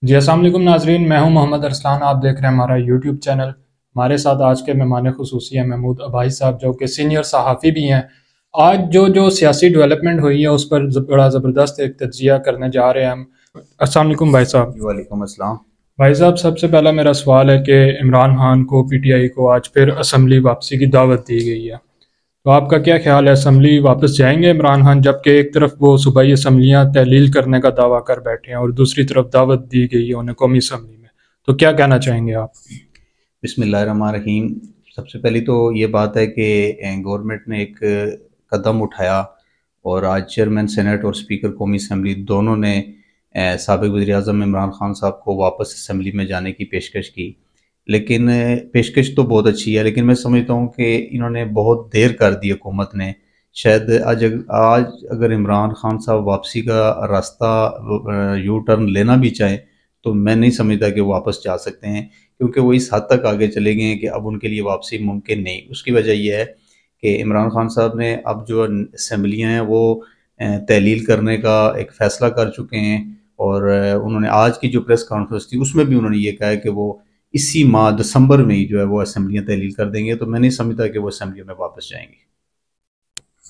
جی السلام علیکم ناظرین، میں ہوں محمد ارسلان، آپ دیکھ رہے ہیں ہمارا یوٹیوب چینل۔ ہمارے ساتھ آج کے مہمان خصوصی ہیں محمود عبائی صاحب، جو کہ سینئر صحافی بھی ہیں۔ آج جو سیاسی ڈیولپمنٹ ہوئی ہے اس پر بڑا زبردست ایک تجزیہ کرنے جا رہے ہیں ہم۔ السلام علیکم بھائی صاحب۔ وعلیکم السلام۔ بھائی صاحب، سب سے پہلا میرا سوال ہے کہ عمران خان کو پی ٹی آئی کو آج پھر اسمبلی واپسی کی دعوت دی گئی ہے، تو آپ کا کیا خیال ہے؟ اسمبلی واپس جائیں گے عمران خان؟ جبکہ ایک طرف وہ صوبائی اسمبلیاں تحلیل کرنے کا دعویٰ کر بیٹھے ہیں اور دوسری طرف دعوت دی گئی ہے انہیں قومی اسمبلی میں، تو کیا کہنا چاہیں گے آپ؟ بسم اللہ الرحمن الرحیم۔ سب سے پہلی تو یہ بات ہے کہ گورنمنٹ نے ایک قدم اٹھایا اور آج چیئرمین سینٹ اور اسپیکر قومی اسمبلی دونوں نے سابق وزیر اعظم عمران خان صاحب کو واپس اسمبلی میں جانے کی پیشکش کی۔ لیکن پیشکش تو بہت اچھی ہے، لیکن میں سمجھتا ہوں کہ انہوں نے بہت دیر کر دی حکومت نے۔ شاید آج اگر عمران خان صاحب واپسی کا راستہ یو ٹرن لینا بھی چاہیں تو میں نہیں سمجھتا کہ وہ واپس جا سکتے ہیں، کیونکہ وہ اس حد تک آگے چلے گئے ہیں کہ اب ان کے لیے واپسی ممکن نہیں۔ اس کی وجہ یہ ہے کہ عمران خان صاحب نے اب جو اسمبلیاں ہیں وہ تحلیل کرنے کا ایک فیصلہ کر چکے ہیں، اور انہوں نے آج کی جو پریس کانفرنس تھی اس میں بھی انہوں نے یہ کہا ہے کہ وہ اسی ماہ دسمبر میں ہی جو ہے وہ اسمبلیاں تحلیل کر دیں گے، تو میں نہیں سمجھتا کہ وہ اسمبلیوں میں واپس جائیں گے۔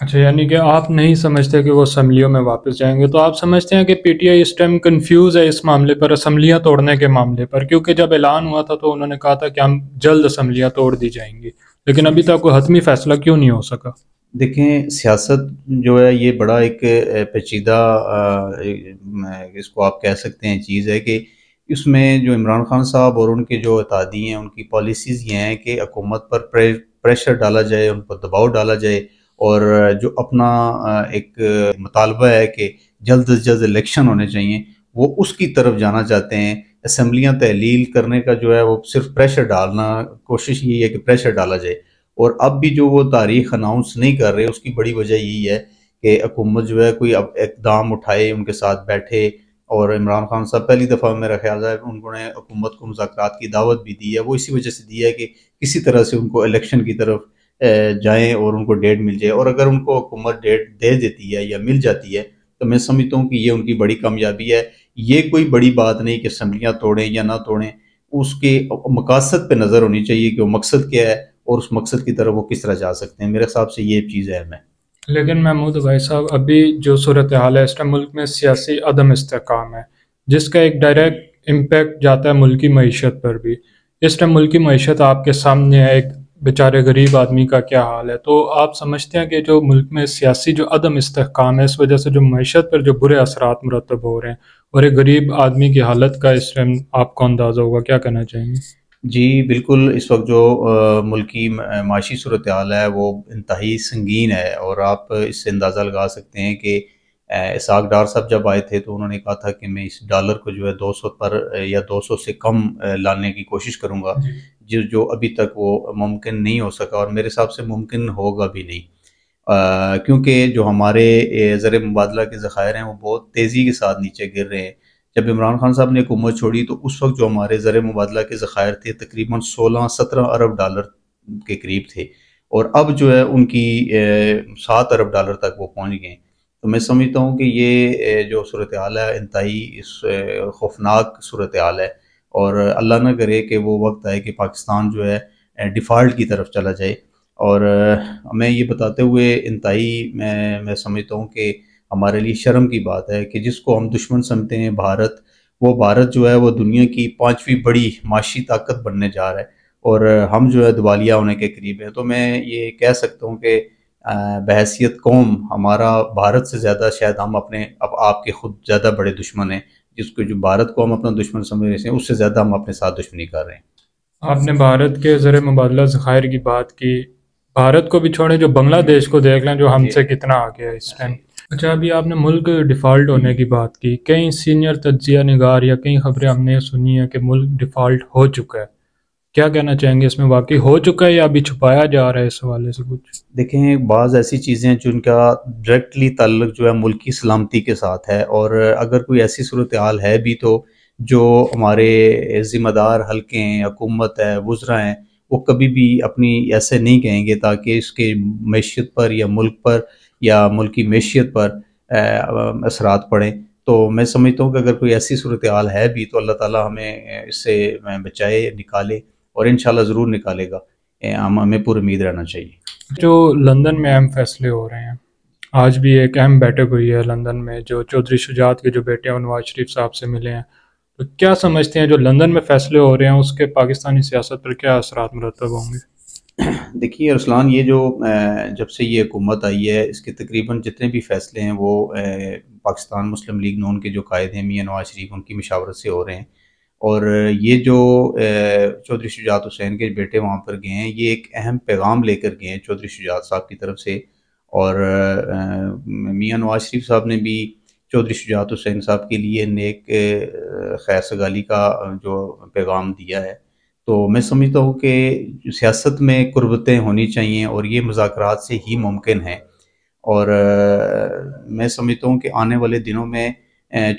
اچھا، یعنی کہ آپ نہیں سمجھتے کہ وہ اسمبلیوں میں واپس جائیں گے؟ تو آپ سمجھتے ہیں کہ پی ٹی آئی اس ٹائم کنفیوز ہے اس معاملے پر، اسمبلیاں توڑنے کے معاملے پر؟ کیونکہ جب اعلان ہوا تھا تو انہوں نے کہا تھا کہ ہم جلد اسمبلیاں توڑ دی جائیں گی، لیکن ابھی تک کوئی حتمی فیصلہ کیوں نہیں ہو سکا؟ دیکھیں، سیاست جو ہے یہ بڑا ایک پیچیدہ اس کو آپ کہہ سکتے ہیں چیز ہے، کہ اس میں جو عمران خان صاحب اور ان کے جو اتحادی ہیں ان کی پالیسیز یہ ہیں کہ حکومت پر پریشر ڈالا جائے، ان پر دباؤ ڈالا جائے، اور جو اپنا ایک مطالبہ ہے کہ جلد از جلد الیکشن ہونے چاہیے وہ اس کی طرف جانا چاہتے ہیں۔ اسمبلیاں تحلیل کرنے کا جو ہے وہ صرف پریشر ڈالنا، کوشش یہی ہے کہ پریشر ڈالا جائے، اور اب بھی جو وہ تاریخ اناؤنس نہیں کر رہے اس کی بڑی وجہ یہی ہے کہ حکومت جو ہے کوئی اب اقدام اٹھائے، ان کے ساتھ بیٹھے۔ اور عمران خان صاحب پہلی دفعہ میرا خیال ہے انہوں نے حکومت کو مذاکرات کی دعوت بھی دی ہے، وہ اسی وجہ سے دی ہے کہ کسی طرح سے ان کو الیکشن کی طرف جائیں اور ان کو ڈیٹ مل جائے، اور اگر ان کو حکومت ڈیٹ دے دیتی ہے یا مل جاتی ہے تو میں سمجھتا ہوں کہ یہ ان کی بڑی کامیابی ہے۔ یہ کوئی بڑی بات نہیں کہ اسمبلیاں توڑیں یا نہ توڑیں، اس کے مقاصد پہ نظر ہونی چاہیے کہ وہ مقصد کیا ہے اور اس مقصد کی طرف وہ کس طرح جا سکتے ہیں۔ میرے حساب سے یہ چیز ہے۔ لیکن محمود بھائی صاحب، ابھی جو صورتحال ہے اس ٹائم ملک میں سیاسی عدم استحکام ہے، جس کا ایک ڈائریکٹ امپیکٹ جاتا ہے ملکی معیشت پر بھی۔ اس ٹائم ملکی معیشت آپ کے سامنے ہے، ایک بیچارے غریب آدمی کا کیا حال ہے۔ تو آپ سمجھتے ہیں کہ جو ملک میں سیاسی جو عدم استحکام ہے اس وجہ سے جو معیشت پر جو برے اثرات مرتب ہو رہے ہیں، اور ایک غریب آدمی کی حالت کا اس ٹائم آپ کو اندازہ ہوگا، کیا کہنا چاہیں گے؟ جی بالکل، اس وقت جو ملکی معاشی صورتحال ہے وہ انتہائی سنگین ہے، اور آپ اس سے اندازہ لگا سکتے ہیں کہ اسحاق ڈار صاحب جب آئے تھے تو انہوں نے کہا تھا کہ میں اس ڈالر کو جو ہے 200 پر یا 200 سے کم لانے کی کوشش کروں گا، جو ابھی تک وہ ممکن نہیں ہو سکا، اور میرے حساب سے ممکن ہوگا بھی نہیں، کیونکہ جو ہمارے زر مبادلہ کے ذخائر ہیں وہ بہت تیزی کے ساتھ نیچے گر رہے ہیں۔ جب عمران خان صاحب نے حکومت چھوڑی تو اس وقت جو ہمارے زر مبادلہ کے ذخائر تھے تقریباً 16-17 ارب ڈالر کے قریب تھے، اور اب جو ہے ان کی 7 ارب ڈالر تک وہ پہنچ گئے۔ تو میں سمجھتا ہوں کہ یہ جو صورتحال ہے انتہائی خوفناک صورتحال ہے، اور اللہ نہ کرے کہ وہ وقت آئے کہ پاکستان جو ہے ڈیفالٹ کی طرف چلا جائے۔ اور میں یہ بتاتے ہوئے انتہائی میں سمجھتا ہوں کہ ہمارے لیے شرم کی بات ہے کہ جس کو ہم دشمن سمجھتے ہیں بھارت، وہ بھارت جو ہے وہ دنیا کی 5ویں بڑی معاشی طاقت بننے جا رہا ہے، اور ہم جو ہے دیوالیہ ہونے کے قریب ہیں۔ تو میں یہ کہہ سکتا ہوں کہ بحیثیت قوم ہمارا بھارت سے زیادہ شاید ہم اپنے آپ کے خود زیادہ بڑے دشمن ہیں، جس کو جو بھارت کو ہم اپنا دشمن سمجھ رہے ہیں اس سے زیادہ ہم اپنے ساتھ دشمنی کر رہے ہیں۔ آپ نے بھارت کے زر مبادلہ ذخائر کی بات کی، بھارت کو بھی چھوڑیں، جو بنگلہ دیش کو دیکھ لیں جو ہم سے کتنا آگے ہے اس ٹائم۔ اچھا، ابھی آپ نے ملک ڈیفالٹ ہونے کی بات کی، کئی سینئر تجزیہ نگار یا کئی خبریں ہم نے سنی ہیں کہ ملک ڈیفالٹ ہو چکا ہے، کیا کہنا چاہیں گے اس میں؟ واقعی ہو چکا ہے یا ابھی چھپایا جا رہا ہے اس حوالے سے کچھ؟ دیکھیں، بعض ایسی چیزیں جن کا ڈائریکٹلی تعلق جو ہے ملکی سلامتی کے ساتھ ہے، اور اگر کوئی ایسی صورتحال ہے بھی تو جو ہمارے ذمہ دار حلقے ہیں، حکومت ہے، وزراء ہیں، وہ کبھی بھی اپنی ایسے نہیں کہیں گے تاکہ اس کے معیشت پر یا ملک پر یا ملکی معیشت پر اثرات پڑیں۔ تو میں سمجھتا ہوں کہ اگر کوئی ایسی صورتحال ہے بھی تو اللہ تعالیٰ ہمیں اس سے بچائے، نکالے، اور انشاءاللہ ضرور نکالے گا۔ ہمیں پوری امید رہنا چاہیے۔ جو لندن میں اہم فیصلے ہو رہے ہیں، آج بھی ایک اہم بیٹھک ہوئی ہے لندن میں، جو چودھری شجاعت کے جو بیٹے ہیں وہ نواز شریف صاحب سے ملے ہیں، تو کیا سمجھتے ہیں جو لندن میں فیصلے ہو رہے ہیں اس کے پاکستانی سیاست پر کیا اثرات مرتب ہوں گے؟ دیکھیے ارسلان، یہ جو جب سے یہ حکومت آئی ہے اس کے تقریباً جتنے بھی فیصلے ہیں وہ پاکستان مسلم لیگ نون کے جو قائد ہیں میاں نواز شریف، ان کی مشاورت سے ہو رہے ہیں۔ اور یہ جو چودھری شجاعت حسین کے بیٹے وہاں پر گئے ہیں، یہ ایک اہم پیغام لے کر گئے ہیں چودھری شجاعت صاحب کی طرف سے۔ اور میاں نواز شریف صاحب نے بھی چودھری شجاعت حسین صاحب کے لیے نیک خیر سگالی کا جو پیغام دیا ہے۔ تو میں سمجھتا ہوں کہ سیاست میں قربتیں ہونی چاہیے اور یہ مذاکرات سے ہی ممکن ہے۔ اور میں سمجھتا ہوں کہ آنے والے دنوں میں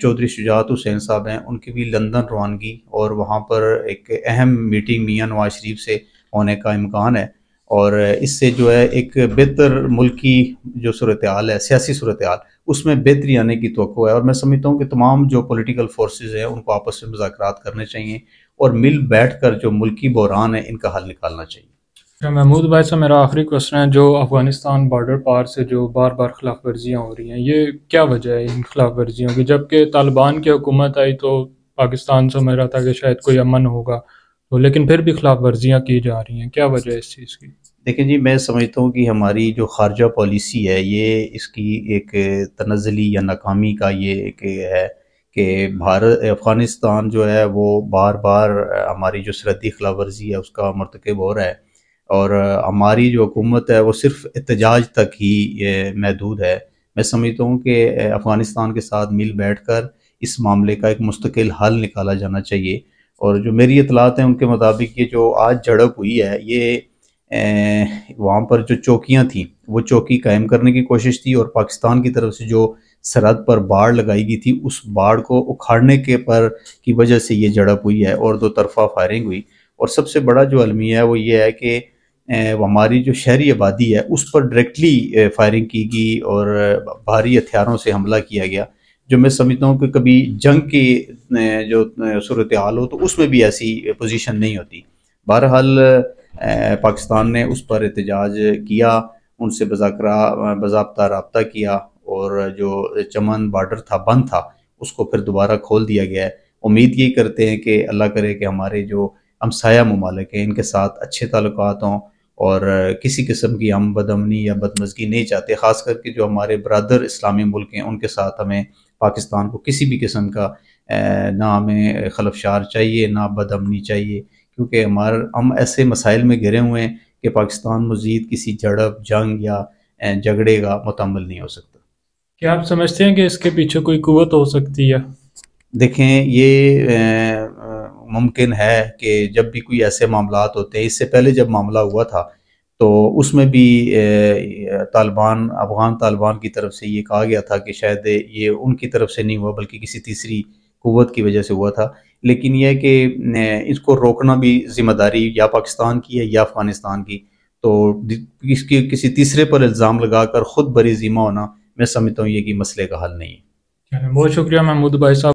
چودھری شجاعت حسین صاحب ہیں، ان کی بھی لندن روانگی اور وہاں پر ایک اہم میٹنگ میاں نواز شریف سے ہونے کا امکان ہے، اور اس سے جو ہے ایک بہتر ملکی جو صورتحال ہے، سیاسی صورتحال، اس میں بہتری آنے کی توقع ہے۔ اور میں سمجھتا ہوں کہ تمام جو پولیٹیکل فورسز ہیں ان کو آپس میں مذاکرات کرنے چاہیے اور مل بیٹھ کر جو ملکی بحران ہے ان کا حل نکالنا چاہیے۔ محمود بھائی صاحب، میرا آخری کوشچن ہے، جو افغانستان بارڈر پار سے جو بار بار خلاف ورزیاں ہو رہی ہیں، یہ کیا وجہ ہے ان خلاف ورزیوں کی؟ جبکہ طالبان کی حکومت آئی تو پاکستان سمجھ رہا تھا کہ شاید کوئی امن ہوگا، تو لیکن پھر بھی خلاف ورزیاں کی جا رہی ہیں، کیا وجہ ہے اس چیز کی؟ دیکھیں جی، میں سمجھتا ہوں کہ ہماری جو خارجہ پالیسی ہے، یہ اس کی ایک تنزلی یا ناکامی کا یہ ایک ہے کہ افغانستان جو ہے وہ بار بار ہماری جو سرحدی خلاف ورزی ہے اس کا مرتکب ہو رہا ہے، اور ہماری جو حکومت ہے وہ صرف احتجاج تک ہی محدود ہے۔ میں سمجھتا ہوں کہ افغانستان کے ساتھ مل بیٹھ کر اس معاملے کا ایک مستقل حل نکالا جانا چاہیے۔ اور جو میری اطلاعات ہیں ان کے مطابق یہ جو آج جھڑپ ہوئی ہے، یہ وہاں پر جو چوکیاں تھیں وہ چوکی قائم کرنے کی کوشش تھی، اور پاکستان کی طرف سے جو سرحد پر باڑ لگائی گئی تھی اس باڑ کو اکھاڑنے کی وجہ سے یہ جھڑپ ہوئی ہے اور دو طرفہ فائرنگ ہوئی۔ اور سب سے بڑا جو المیہ ہے وہ یہ ہے کہ ہماری جو شہری آبادی ہے اس پر ڈائریکٹلی فائرنگ کی گئی اور بھاری ہتھیاروں سے حملہ کیا گیا، جو میں سمجھتا ہوں کہ کبھی جنگ کی جو صورتحال ہو تو اس میں بھی ایسی پوزیشن نہیں ہوتی۔ بہرحال پاکستان نے اس پر احتجاج کیا، ان سے باضابطہ رابطہ کیا، اور جو چمن بارڈر تھا بند تھا اس کو پھر دوبارہ کھول دیا گیا ہے۔ امید یہی کرتے ہیں کہ اللہ کرے کہ ہمارے جو ہمسایہ ممالک ہیں ان کے ساتھ اچھے تعلقات ہوں، اور کسی قسم کی ہم بدامنی یا بدمزگی نہیں چاہتے، خاص کر کے جو ہمارے برادر اسلامی ملک ہیں ان کے ساتھ ہمیں پاکستان کو کسی بھی قسم کا نہ ہمیں خلفشار چاہیے نہ بدامنی چاہیے، کیونکہ ہم ایسے مسائل میں گھرے ہوئے ہیں کہ پاکستان مزید کسی جھڑپ، جنگ یا جھگڑے کا متحمل نہیں ہو سکتا۔ کیا آپ سمجھتے ہیں کہ اس کے پیچھے کوئی قوت ہو سکتی ہے؟ دیکھیں، یہ ممکن ہے کہ جب بھی کوئی ایسے معاملات ہوتے ہیں، اس سے پہلے جب معاملہ ہوا تھا تو اس میں بھی افغان طالبان کی طرف سے یہ کہا گیا تھا کہ شاید یہ ان کی طرف سے نہیں ہوا بلکہ کسی تیسری قوت کی وجہ سے ہوا تھا، لیکن یہ ہے کہ اس کو روکنا بھی ذمہ داری یا پاکستان کی ہے یا افغانستان کی، تو کسی تیسرے پر الزام لگا کر خود بری ذمہ ہونا، میں سمجھتا ہوں یہ کہ مسئلے کا حل نہیں ہے۔ بہت شکریہ محمود بھائی صاحب۔